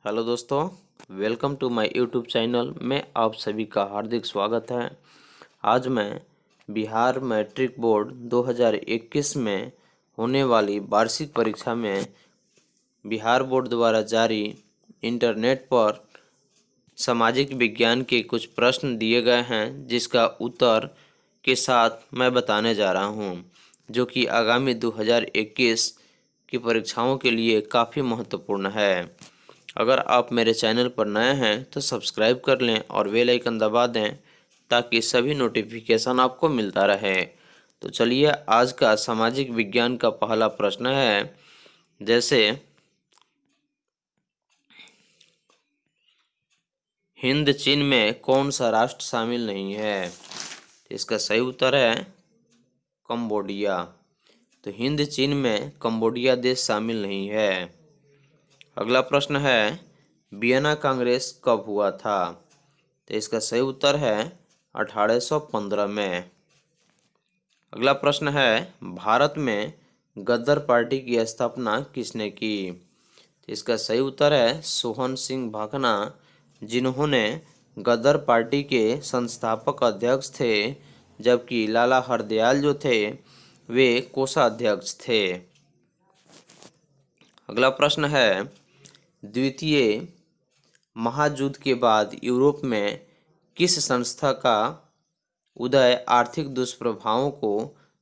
Hello दोस्तों, welcome to my YouTube channel में आप सभी का हार्दिक स्वागत है। आज मैं बिहार मैट्रिक बोर्ड 2021 में होने वाली वार्षिक परीक्षा में बिहार बोर्ड द्वारा जारी इंटरनेट पर सामाजिक विज्ञान के कुछ प्रश्न दिए गए हैं, जिसका उत्तर के साथ मैं बताने जा रहा हूं, जो कि आगामी 2021 की परीक्षाओं के लिए काफ़ी महत्वपूर्ण है। अगर आप मेरे चैनल पर नए हैं तो सब्सक्राइब कर लें और बेल आइकन दबा दें ताकि सभी नोटिफिकेशन आपको मिलता रहे। तो चलिए, आज का सामाजिक विज्ञान का पहला प्रश्न है, जैसे हिंद चीन में कौन सा राष्ट्र शामिल नहीं है। तो इसका सही उत्तर है कंबोडिया। तो हिंद चीन में कंबोडिया देश शामिल नहीं है। अगला प्रश्न है, वियना कांग्रेस कब हुआ था। तो इसका सही उत्तर है 1815 में। अगला प्रश्न है, भारत में गदर पार्टी की स्थापना किसने की। तो इसका सही उत्तर है सोहन सिंह भाकना, जिन्होंने गदर पार्टी के संस्थापक अध्यक्ष थे, जबकि लाला हरदयाल जो थे वे कोषाध्यक्ष थे। अगला प्रश्न है, द्वितीय महायुद्ध के बाद यूरोप में किस संस्था का उदय आर्थिक दुष्प्रभावों को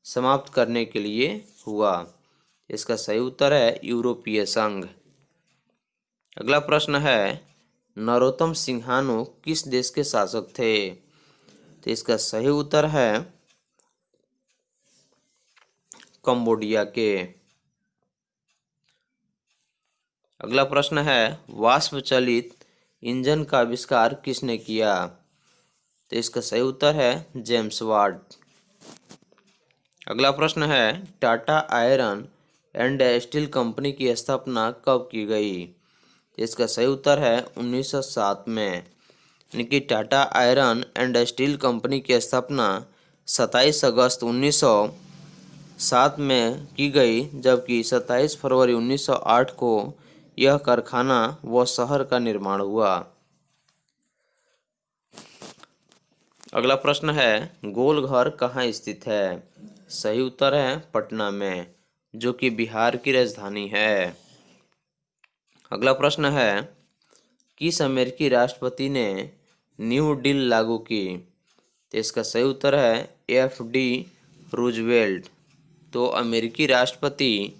समाप्त करने के लिए हुआ। इसका सही उत्तर है यूरोपीय संघ। अगला प्रश्न है, नरोत्तम सिंहानो किस देश के शासक थे। तो इसका सही उत्तर है कंबोडिया के। अगला प्रश्न है, वाष्प चलित इंजन का आविष्कार किसने किया। तो इसका सही उत्तर है जेम्स वाट। अगला प्रश्न है, Tata iron and steel company की स्थापना कब की गई। इसका सही उत्तर है 1907 में। यानी कि Tata iron and steel company की स्थापना 27 अगस्त 1907 में की गई, जबकि 27 फरवरी 1908 को यह कारखाना व शहर का निर्माण हुआ। अगला प्रश्न है, गोल घर कहाँ स्थित है। सही उत्तर है पटना में, जो कि बिहार की राजधानी है। अगला प्रश्न है, किस अमेरिकी राष्ट्रपति ने न्यू डील लागू की। तो इसका सही उत्तर है एफ.डी. रूजवेल्ट। तो अमेरिकी राष्ट्रपति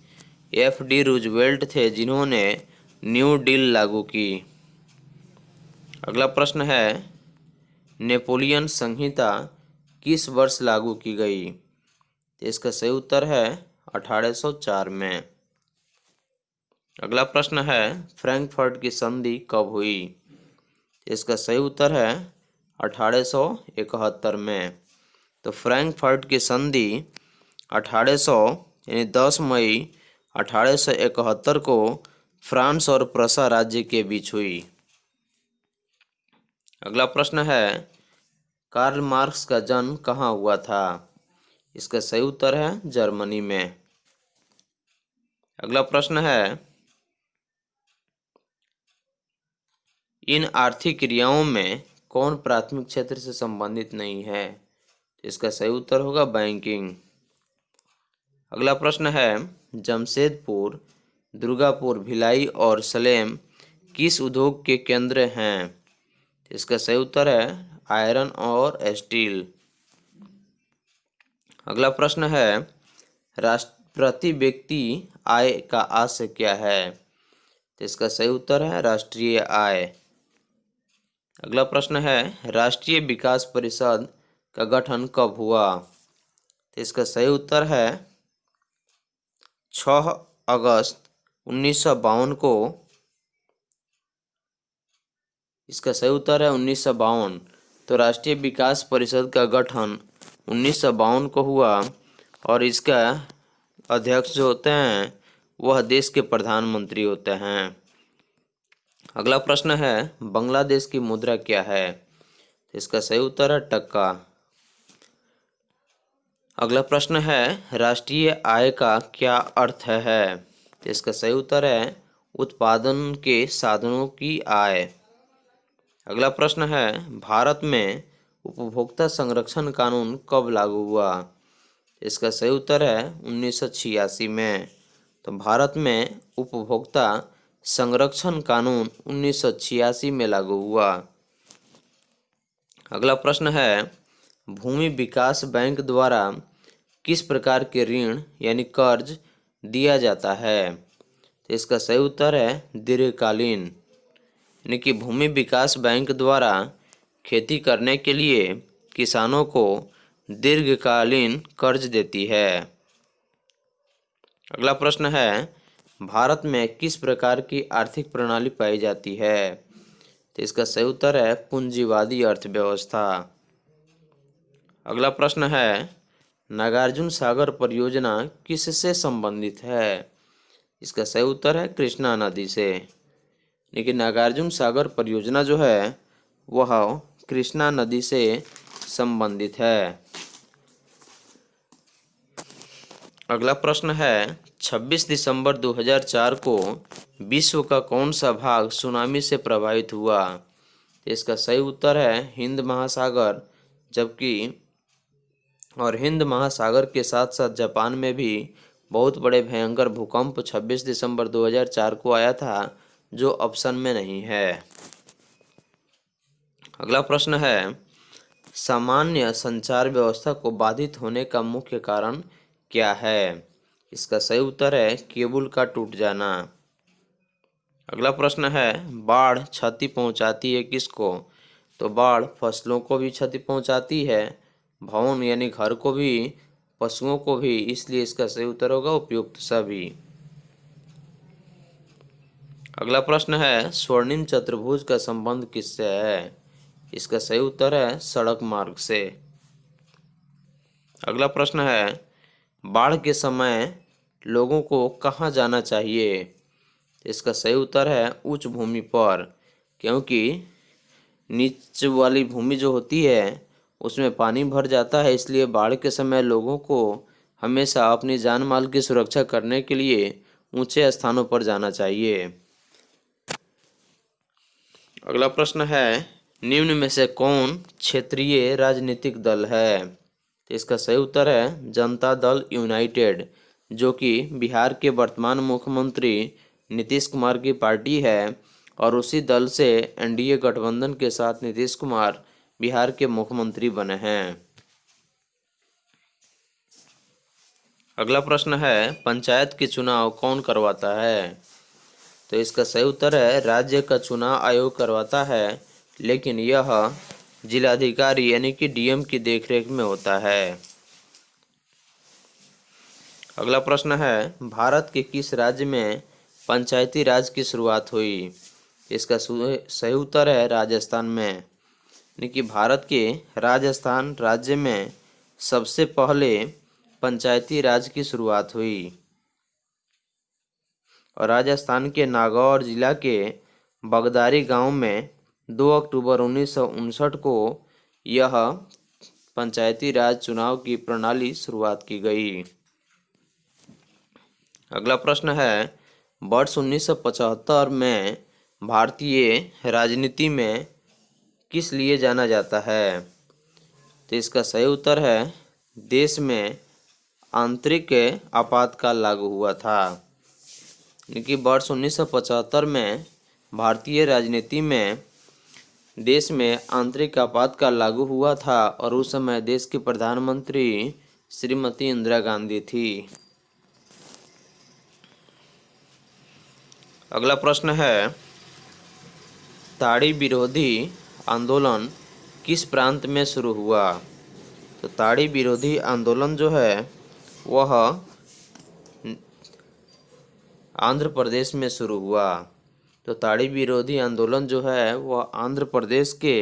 एफ.डी. रूजवेल्ट थे, जिन्होंने न्यू डील लागू की। अगला प्रश्न है, नेपोलियन संहिता किस वर्ष लागू की गई। तो इसका सही उत्तर है 1804 में। अगला प्रश्न है, फ्रैंकफर्ट की संधि कब हुई। इसका सही उत्तर है 1871 में। तो फ्रैंकफर्ट की संधि 1800 यानी 10 मई 1871 को फ्रांस और प्रसा राज्य के बीच हुई। अगला प्रश्न है, कार्ल मार्क्स का जन्म कहाँ हुआ था। इसका सही उत्तर है जर्मनी में। अगला प्रश्न है, इन आर्थिक क्रियाओं में कौन प्राथमिक क्षेत्र से संबंधित नहीं है। इसका सही उत्तर होगा बैंकिंग। अगला प्रश्न है, जमशेदपुर, दुर्गापुर, भिलाई और सलेम किस उद्योग के केंद्र हैं। इसका सही उत्तर है आयरन और स्टील। अगला प्रश्न है, प्रति व्यक्ति आय का आशय क्या है। इसका सही उत्तर है राष्ट्रीय आय। अगला प्रश्न है, राष्ट्रीय विकास परिषद का गठन कब हुआ। तो इसका सही उत्तर है 6 अगस्त 1952 को। इसका सही उत्तर है 1952। तो राष्ट्रीय विकास परिषद का गठन 1952 को हुआ और इसका अध्यक्ष जो होते हैं वह देश के प्रधानमंत्री होते हैं। अगला प्रश्न है, बांग्लादेश की मुद्रा क्या है। इसका सही उत्तर है टक्का। अगला प्रश्न है, राष्ट्रीय आय का क्या अर्थ है। इसका सही उत्तर है उत्पादन के साधनों की आय। अगला प्रश्न है, भारत में उपभोक्ता संरक्षण कानून कब लागू हुआ? इसका सही उत्तर है 1986 में। तो भारत में उपभोक्ता संरक्षण कानून 1986 में लागू हुआ। अगला प्रश्न है, भूमि विकास बैंक द्वारा किस प्रकार के ऋण यानी कर्ज दिया जाता है? तो इसका सही उत्तर है दीर्घकालीन, यानी कि भूमि विकास बैंक द्वारा खेती करने के लिए किसानों को दीर्घकालीन कर्ज देती है। अगला प्रश्न है, भारत में किस प्रकार की आर्थिक प्रणाली पाई जाती है? तो इसका सही उत्तर है पूंजीवादी अर्थव्यवस्था। अगला प्रश्न है, नागार्जुन सागर परियोजना किससे संबंधित है? इसका सही उत्तर है कृष्णा नदी से। लेकिन नागार्जुन सागर परियोजना जो है वह कृष्णा नदी से संबंधित है। अगला प्रश्न है, 26 दिसंबर 2004 को विश्व का कौन सा भाग सुनामी से प्रभावित हुआ? तो इसका सही उत्तर है हिंद महासागर, जबकि और हिंद महासागर के साथ साथ जापान में भी बहुत बड़े भयंकर भूकंप 26 दिसंबर 2004 को आया था, जो ऑप्शन में नहीं है। अगला प्रश्न है, सामान्य संचार व्यवस्था को बाधित होने का मुख्य कारण क्या है? इसका सही उत्तर है केबल का टूट जाना। अगला प्रश्न है, बाढ़ क्षति पहुंचाती है किसको? तो बाढ़ फसलों को भी क्षति पहुंचाती है, भवन यानी घर को भी, पशुओं को भी, इसलिए इसका सही उत्तर होगा उपयुक्त सभी। अगला प्रश्न है, स्वर्णिम चतुर्भुज का संबंध किससे है? इसका सही उत्तर है सड़क मार्ग से। अगला प्रश्न है, बाढ़ के समय लोगों को कहाँ जाना चाहिए? इसका सही उत्तर है उच्च भूमि पर, क्योंकि नीच वाली भूमि जो होती है उसमें पानी भर जाता है, इसलिए बाढ़ के समय लोगों को हमेशा अपनी जान माल की सुरक्षा करने के लिए ऊंचे स्थानों पर जाना चाहिए। अगला प्रश्न है, निम्न में से कौन क्षेत्रीय राजनीतिक दल है? तो इसका सही उत्तर है जनता दल यूनाइटेड, जो कि बिहार के वर्तमान मुख्यमंत्री नीतीश कुमार की पार्टी है, और उसी दल से एनडीए गठबंधन के साथ नीतीश कुमार बिहार के मुख्यमंत्री बने हैं। अगला प्रश्न है, पंचायत के चुनाव कौन करवाता है? तो इसका सही उत्तर है राज्य का चुनाव आयोग करवाता है, लेकिन यह जिलाधिकारी यानी कि डीएम की देखरेख में होता है। अगला प्रश्न है, भारत के किस राज्य में पंचायती राज की शुरुआत हुई? इसका सही उत्तर है राजस्थान में, यानी कि भारत के राजस्थान राज्य में सबसे पहले पंचायती राज की शुरुआत हुई, और राजस्थान के नागौर जिला के बगदारी गांव में 2 अक्टूबर 1959 को यह पंचायती राज चुनाव की प्रणाली शुरुआत की गई। अगला प्रश्न है, वर्ष 1975 में भारतीय राजनीति में किस लिए जाना जाता है? तो इसका सही उत्तर है देश में आंतरिक आपातकाल लागू हुआ था, यानी कि वर्ष 1975 में भारतीय राजनीति में देश में आंतरिक आपातकाल लागू हुआ था, और उस समय देश की प्रधानमंत्री श्रीमती इंदिरा गांधी थी। अगला प्रश्न है, ताड़ी विरोधी आंदोलन किस प्रांत में शुरू हुआ? तो ताड़ी विरोधी आंदोलन जो है वह आंध्र प्रदेश में शुरू हुआ। तो ताड़ी विरोधी आंदोलन जो है वह आंध्र प्रदेश के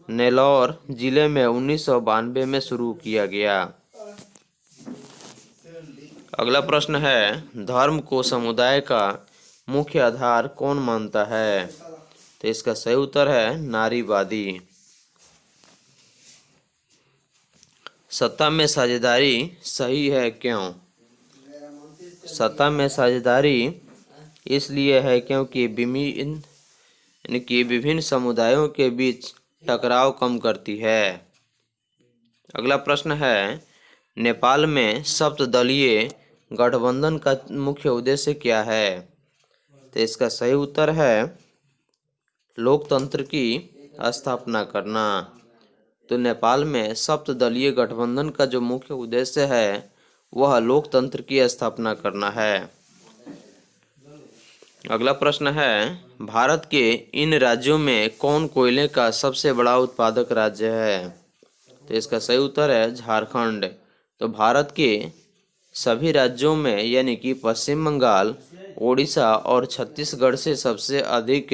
नेल्लोर जिले में 1992 में शुरू किया गया। अगला प्रश्न है, धर्म को समुदाय का मुख्य आधार कौन मानता है? तो इसका सही उत्तर है नारीवादी। सत्ता में साझेदारी सही है क्यों? सत्ता में साझेदारी इसलिए है क्योंकि यानी कि विभिन्न समुदायों के बीच टकराव कम करती है। अगला प्रश्न है, नेपाल में सप्तदलीय गठबंधन का मुख्य उद्देश्य क्या है? तो इसका सही उत्तर है लोकतंत्र की स्थापना करना। तो नेपाल में सप्तदलीय गठबंधन का जो मुख्य उद्देश्य है वह लोकतंत्र की स्थापना करना है। अगला प्रश्न है, भारत के इन राज्यों में कौन कोयले का सबसे बड़ा उत्पादक राज्य है? तो इसका सही उत्तर है झारखंड। तो भारत के सभी राज्यों में यानी कि पश्चिम बंगाल, ओडिशा और छत्तीसगढ़ से सबसे अधिक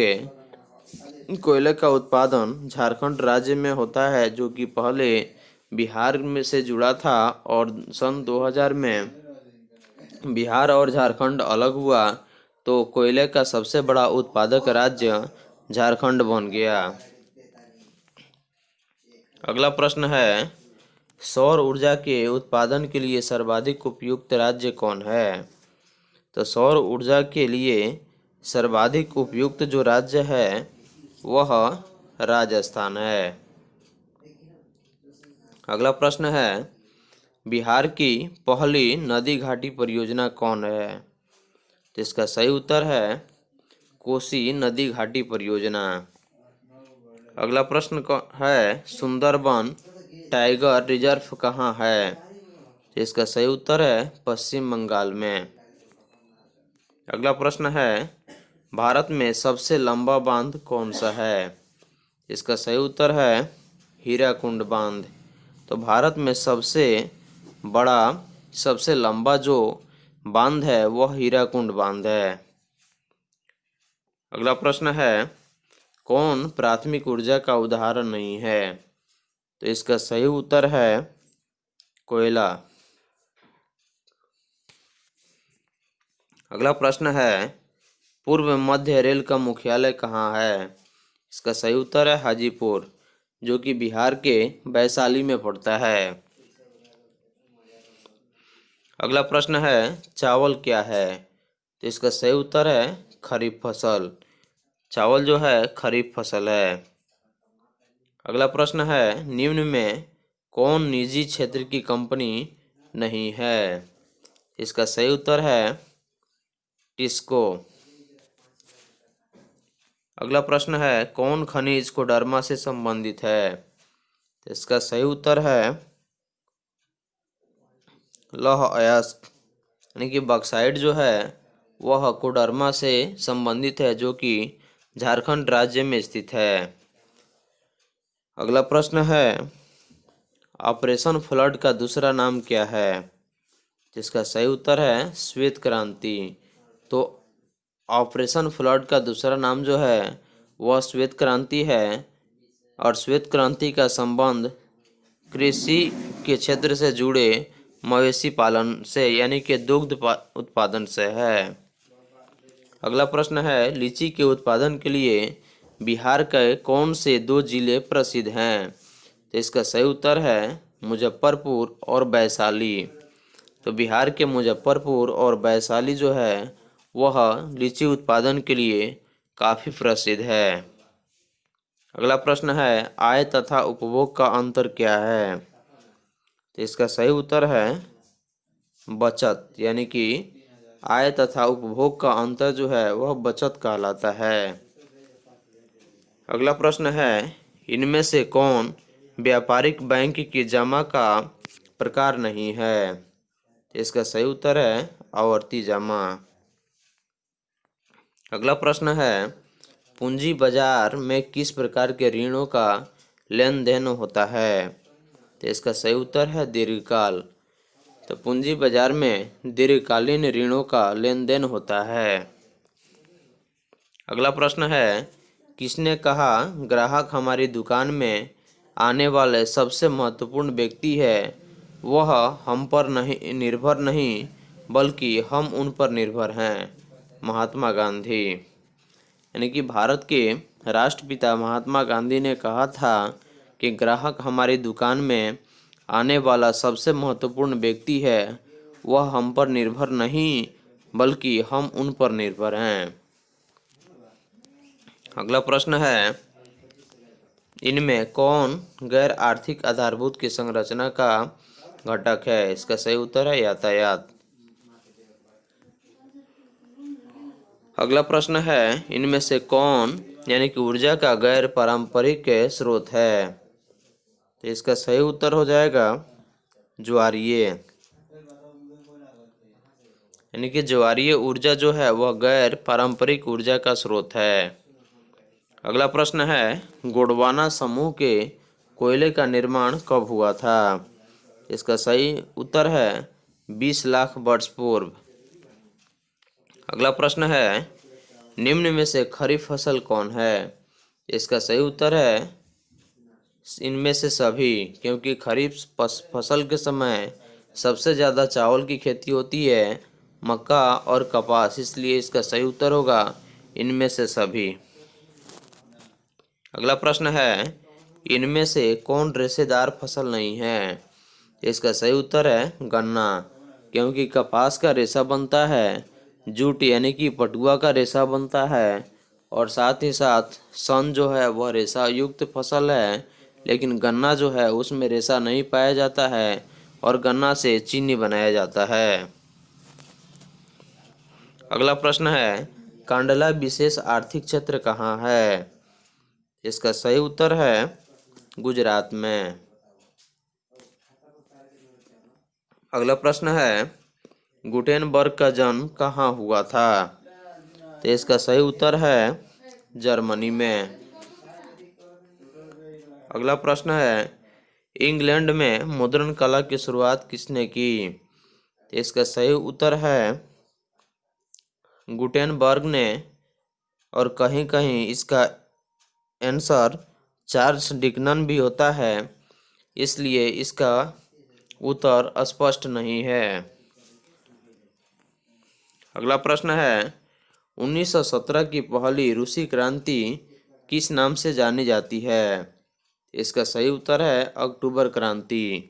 कोयले का उत्पादन झारखंड राज्य में होता है, जो कि पहले बिहार में से जुड़ा था और सन 2000 में बिहार और झारखंड अलग हुआ तो कोयले का सबसे बड़ा उत्पादक राज्य झारखंड बन गया। अगला प्रश्न है, सौर ऊर्जा के उत्पादन के लिए सर्वाधिक उपयुक्त राज्य कौन है? तो सौर ऊर्जा के लिए सर्वाधिक उपयुक्त जो राज्य है वह राजस्थान है। अगला प्रश्न है, बिहार की पहली नदी घाटी परियोजना कौन है? तो इसका सही उत्तर है कोसी नदी घाटी परियोजना। अगला प्रश्न है, सुंदरबन टाइगर रिजर्व कहाँ है? तो इसका सही उत्तर है पश्चिम बंगाल में। अगला प्रश्न है, भारत में सबसे लंबा बांध कौन सा है? इसका सही उत्तर है हीराकुंड बांध। तो भारत में सबसे बड़ा सबसे लंबा जो बांध है वह हीराकुंड बांध है। अगला प्रश्न है, कौन प्राथमिक ऊर्जा का उदाहरण नहीं है? तो इसका सही उत्तर है कोयला। अगला प्रश्न है, पूर्व मध्य रेल का मुख्यालय कहाँ है? इसका सही उत्तर है हाजीपुर, जो कि बिहार के वैशाली में पड़ता है। अगला प्रश्न है, चावल क्या है? तो इसका सही उत्तर है खरीफ फसल। चावल जो है खरीफ फसल है। अगला प्रश्न है, निम्न में कौन निजी क्षेत्र की कंपनी नहीं है? इसका सही उत्तर है टिस्को। अगला प्रश्न है, कौन खनिज कोडरमा से संबंधित है? तो इसका सही उत्तर है लौह अयस्क यानी कि बॉक्साइट जो है वह कोडरमा से संबंधित है, जो कि झारखंड राज्य में स्थित है। अगला प्रश्न है, ऑपरेशन फ्लड का दूसरा नाम क्या है? जिसका सही उत्तर है श्वेत क्रांति। तो ऑपरेशन फ्लड का दूसरा नाम जो है वह श्वेत क्रांति है और श्वेत क्रांति का संबंध कृषि के क्षेत्र से जुड़े मवेशी पालन से यानी कि दुग्ध उत्पादन से है। अगला प्रश्न है, लीची के उत्पादन के लिए बिहार के कौन से 2 जिले प्रसिद्ध हैं? तो इसका सही उत्तर है मुजफ्फरपुर और वैशाली। तो बिहार के मुजफ्फरपुर और वैशाली जो है वह लीची उत्पादन के लिए काफ़ी प्रसिद्ध है। अगला प्रश्न है, आय तथा उपभोग का अंतर क्या है? तो इसका सही उत्तर है बचत, यानी कि आय तथा उपभोग का अंतर जो है वह बचत कहलाता है। अगला प्रश्न है, इनमें से कौन व्यापारिक बैंक की जमा का प्रकार नहीं है? तो इसका सही उत्तर है आवर्ती जमा। अगला प्रश्न है, पूंजी बाजार में किस प्रकार के ऋणों का लेन देन होता है? तो इसका सही उत्तर है दीर्घकाल। तो पूंजी बाजार में दीर्घकालीन ऋणों का लेन देन होता है। अगला प्रश्न है, किसने कहा ग्राहक हमारी दुकान में आने वाले सबसे महत्वपूर्ण व्यक्ति है, वह हम पर नहीं निर्भर नहीं बल्कि हम उन पर निर्भर हैं? महात्मा गांधी। यानी कि भारत के राष्ट्रपिता महात्मा गांधी ने कहा था कि ग्राहक हमारी दुकान में आने वाला सबसे महत्वपूर्ण व्यक्ति है, वह हम पर निर्भर नहीं बल्कि हम उन पर निर्भर हैं। अगला प्रश्न है, इनमें कौन गैर आर्थिक आधारभूत की संरचना का घटक है? इसका सही उत्तर है यातायात। अगला प्रश्न है, इनमें से कौन यानी कि ऊर्जा का गैर पारंपरिक स्रोत है? तो इसका सही उत्तर हो जाएगा ज्वारीय, यानी कि ज्वारीय ऊर्जा जो है वह गैर पारंपरिक ऊर्जा का स्रोत है। अगला प्रश्न है, गोंडवाना समूह के कोयले का निर्माण कब हुआ था? इसका सही उत्तर है 20 लाख वर्ष पूर्व। अगला प्रश्न है, निम्न में से खरीफ फसल कौन है? इसका सही उत्तर है इनमें से सभी, क्योंकि खरीफ फसल के समय सबसे ज़्यादा चावल की खेती होती है, मक्का और कपास, इसलिए इसका सही उत्तर होगा इनमें से सभी। अगला प्रश्न है, इनमें से कौन रेशेदार फसल नहीं है? इसका सही उत्तर है गन्ना, क्योंकि कपास का रेशा बनता है, जूट यानी कि पटुआ का रेशा बनता है, और साथ ही साथ सन जो है वह रेशा युक्त फसल है, लेकिन गन्ना जो है उसमें रेशा नहीं पाया जाता है और गन्ना से चीनी बनाया जाता है। अगला प्रश्न है, कांडला विशेष आर्थिक क्षेत्र कहाँ है? इसका सही उत्तर है गुजरात में। अगला प्रश्न है, गुटेनबर्ग का जन्म कहाँ हुआ था? तो इसका सही उत्तर है जर्मनी में। अगला प्रश्न है, इंग्लैंड में मुद्रण कला की शुरुआत किसने की? तो इसका सही उत्तर है गुटेनबर्ग ने, और कहीं कहीं इसका आंसर चार्ल्स डिकन भी होता है, इसलिए इसका उत्तर स्पष्ट नहीं है। अगला प्रश्न है, 1917 की पहली रूसी क्रांति किस नाम से जानी जाती है? इसका सही उत्तर है अक्टूबर क्रांति।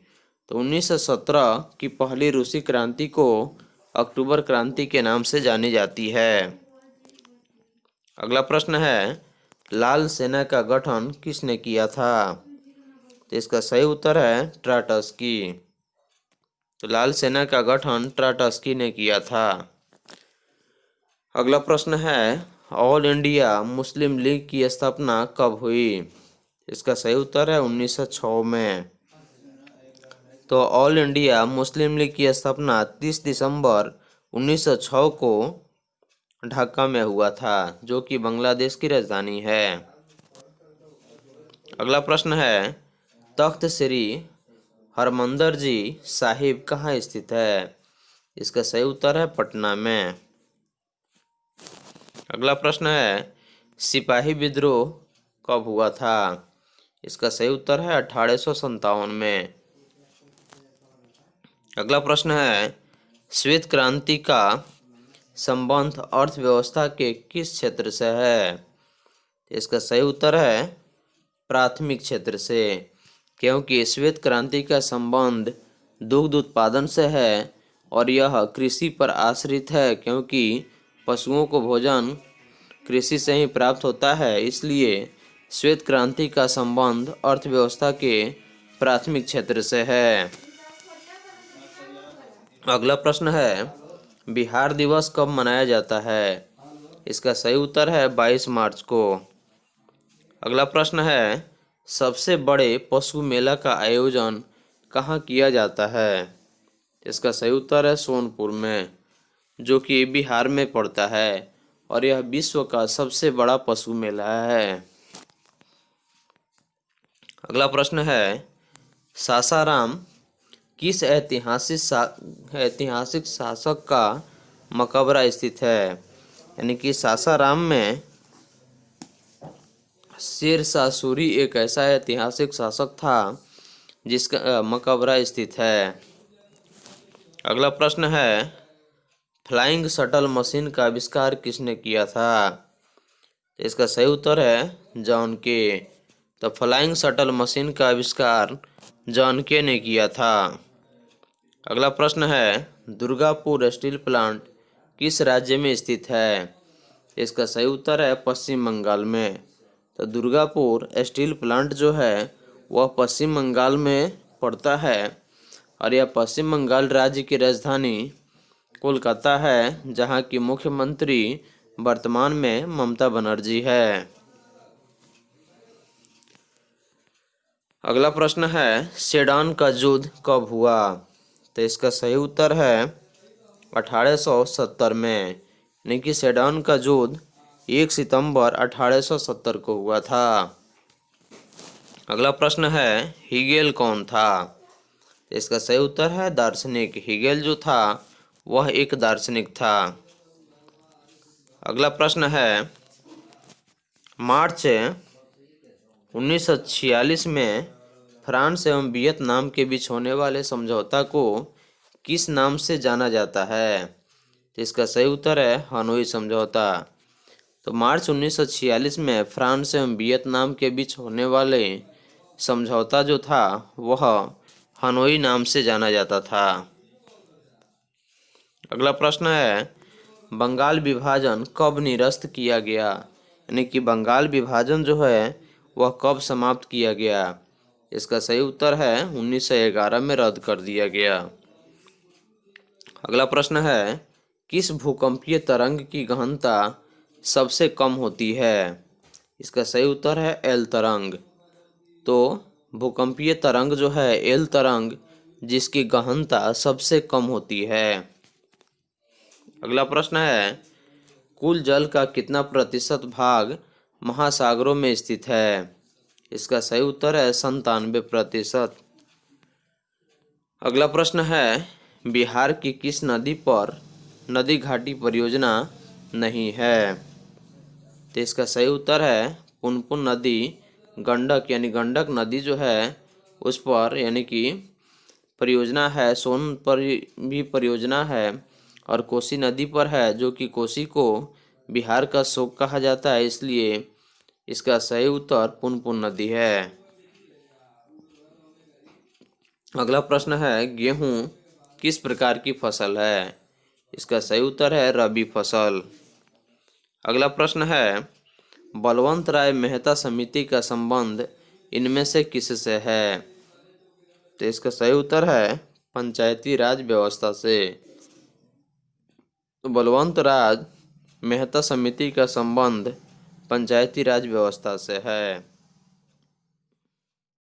तो 1917 की पहली रूसी क्रांति को अक्टूबर क्रांति के नाम से जानी जाती है। अगला प्रश्न है, लाल सेना का गठन किसने किया था? तो इसका सही उत्तर है ट्राटस्की। तो लाल सेना का गठन ट्राटस्की ने किया था। अगला प्रश्न है, ऑल इंडिया मुस्लिम लीग की स्थापना कब हुई? इसका सही उत्तर है 1906 में। तो ऑल इंडिया मुस्लिम लीग की स्थापना 30 दिसंबर 1906 को ढाका में हुआ था, जो कि बांग्लादेश की राजधानी है। अगला प्रश्न है, तख्त श्री हरमंदिर जी साहिब कहाँ स्थित है? इसका सही उत्तर है पटना में। अगला प्रश्न है, सिपाही विद्रोह कब हुआ था? इसका सही उत्तर है 1857 में। अगला प्रश्न है, श्वेत क्रांति का संबंध अर्थव्यवस्था के किस क्षेत्र से है? इसका सही उत्तर है प्राथमिक क्षेत्र से, क्योंकि श्वेत क्रांति का संबंध दुग्ध उत्पादन से है और यह कृषि पर आश्रित है, क्योंकि पशुओं को भोजन कृषि से ही प्राप्त होता है, इसलिए श्वेत क्रांति का संबंध अर्थव्यवस्था के प्राथमिक क्षेत्र से है। अगला प्रश्न है, बिहार दिवस कब मनाया जाता है? इसका सही उत्तर है 22 मार्च को। अगला प्रश्न है, सबसे बड़े पशु मेला का आयोजन कहाँ किया जाता है? इसका सही उत्तर है सोनपुर में, जो कि बिहार में पड़ता है, और यह विश्व का सबसे बड़ा पशु मेला है। अगला प्रश्न है, सासाराम किस ऐतिहासिक शासक का मकबरा स्थित है? यानी कि सासाराम में शेर शाह सूरी एक ऐसा ऐतिहासिक शासक था जिसका मकबरा स्थित है। अगला प्रश्न है, फ्लाइंग शटल मशीन का आविष्कार किसने किया था? इसका सही उत्तर है जॉन के। तो फ्लाइंग शटल मशीन का आविष्कार जॉन के ने किया था। अगला प्रश्न है, दुर्गापुर स्टील प्लांट किस राज्य में स्थित है? इसका सही उत्तर है पश्चिम बंगाल में। तो दुर्गापुर स्टील प्लांट जो है वह पश्चिम बंगाल में पड़ता है और यह पश्चिम बंगाल राज्य की राजधानी कोलकाता है, जहाँ की मुख्यमंत्री वर्तमान में ममता बनर्जी है। अगला प्रश्न है सेडान का युद्ध कब हुआ? तो इसका सही उत्तर है 1870 में, यानी कि सेडान का युद्ध 1 सितंबर 1870 को हुआ था। अगला प्रश्न है हीगेल कौन था? इसका सही उत्तर है दार्शनिक। हीगेल जो था वह एक दार्शनिक था। अगला प्रश्न है मार्च 1946 में फ्रांस एवं वियतनाम के बीच होने वाले समझौता को किस नाम से जाना जाता है? तो इसका सही उत्तर है हनोई समझौता। तो मार्च 1946 में फ्रांस एवं वियतनाम के बीच होने वाले समझौता जो था वह हनोई नाम से जाना जाता था। अगला प्रश्न है बंगाल विभाजन कब निरस्त किया गया? यानी कि बंगाल विभाजन जो है वह कब समाप्त किया गया? इसका सही उत्तर है 1911 में रद्द कर दिया गया। अगला प्रश्न है किस भूकंपीय तरंग की गहनता सबसे कम होती है? इसका सही उत्तर है एल तरंग। तो भूकंपीय तरंग जो है एल तरंग जिसकी गहनता सबसे कम होती है। अगला प्रश्न है कुल जल का कितना प्रतिशत भाग महासागरों में स्थित है? इसका सही उत्तर है 97%। अगला प्रश्न है बिहार की किस नदी पर नदी घाटी परियोजना नहीं है? तो इसका सही उत्तर है पुनपुन नदी। गंडक यानी गंडक नदी जो है उस पर यानी कि परियोजना है, सोन पर भी परियोजना है और कोसी नदी पर है, जो कि कोसी को बिहार का शोक कहा जाता है, इसलिए इसका सही उत्तर पुनपुन नदी है। अगला प्रश्न है गेहूं किस प्रकार की फसल है? इसका सही उत्तर है रबी फसल। अगला प्रश्न है बलवंत राय मेहता समिति का संबंध इनमें से किससे है? तो इसका सही उत्तर है पंचायती राज व्यवस्था से। तो बलवंत राय मेहता समिति का संबंध पंचायती राज व्यवस्था से है।